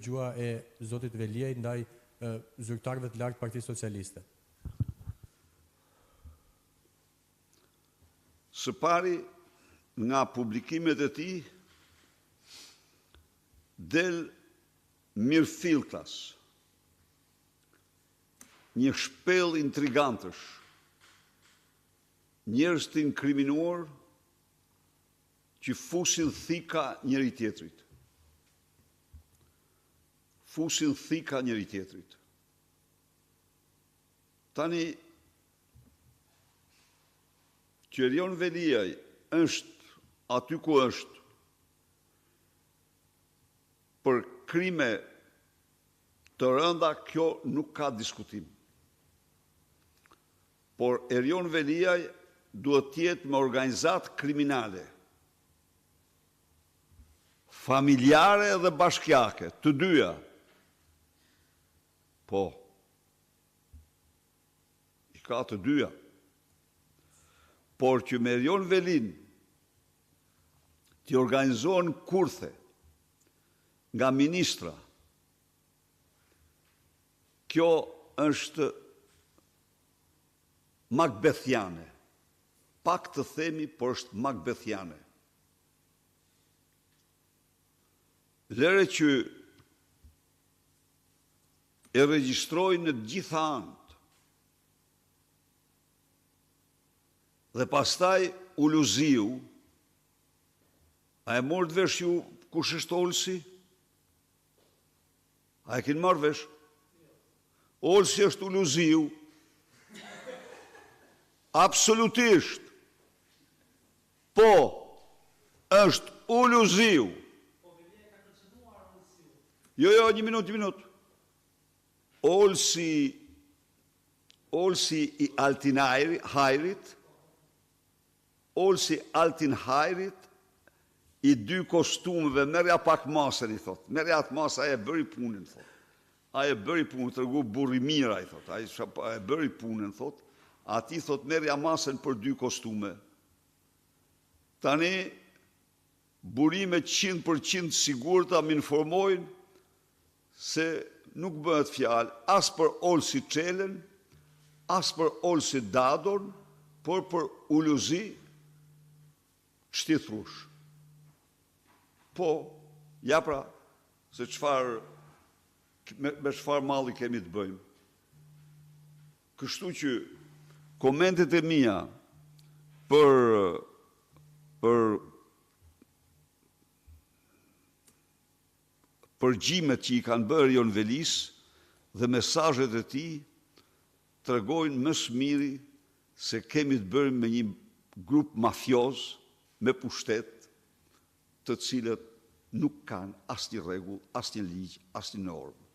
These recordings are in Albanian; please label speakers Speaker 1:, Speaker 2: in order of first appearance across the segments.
Speaker 1: gjua e zotit Veliaj ndaj zyrtarëve të lartë Partisë Socialiste?
Speaker 2: Së pari, nga publikimet e tij del mirëfilltas, një shpellë intrigantësh, njerëz të inkriminuar që fusin thika njëri tjetrit. Fusin thika njëri tjetrit. Tani, që Erion Veliaj është aty ku është për krime të rënda, kjo nuk ka diskutim. Por Erion Veliaj duhet të jetë me organizat kriminale, familjare dhe bashkjake, të dyja. Po, i ka të dyja. Por që me Erion Velin t'i organizohen kurthe nga ministra, kjo është makbethiane. Pak të themi, por është makbethiane. Lere që e regjistrojnë në gjitha anët, dhe pastaj u luziu, a e morë vesh ju kush është Olsi? A e kinë marrë vesh? Olsi është u luziu, absolutisht, po, është u luziu. Jo, një minut. Olsi i Altin Hajrit, Olsi Altin Hajrit, i dy kostumeve, merja pak masën, i thot. Merja atë masë, a e bëri punën, thot. A e bëri punën, të regu burri mira, i thot. A e bëri punën, thot. A ti, thot, merja masën për dy kostume. Tani, burime 100% sigurta më informojnë se nuk bëhet fjalë as për Olsi Çelen, as për Olsi Dadon, por për uluzi shtithrush. Po, ja pra, se me çfarë malli kemi të bëjmë. Kështu që komentet e mia për përgjimet që i kanë bërë Erion Velis dhe mesazhet e tij tregojnë më së miri se kemi të bëjmë me një grup mafioz me pushtet, të cilët nuk kanë asnjë rregull, asnjë ligj, asnjë normë.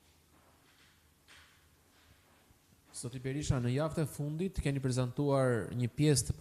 Speaker 3: Zoti Berisha, në javën e fundit keni prezantuar një pjesë të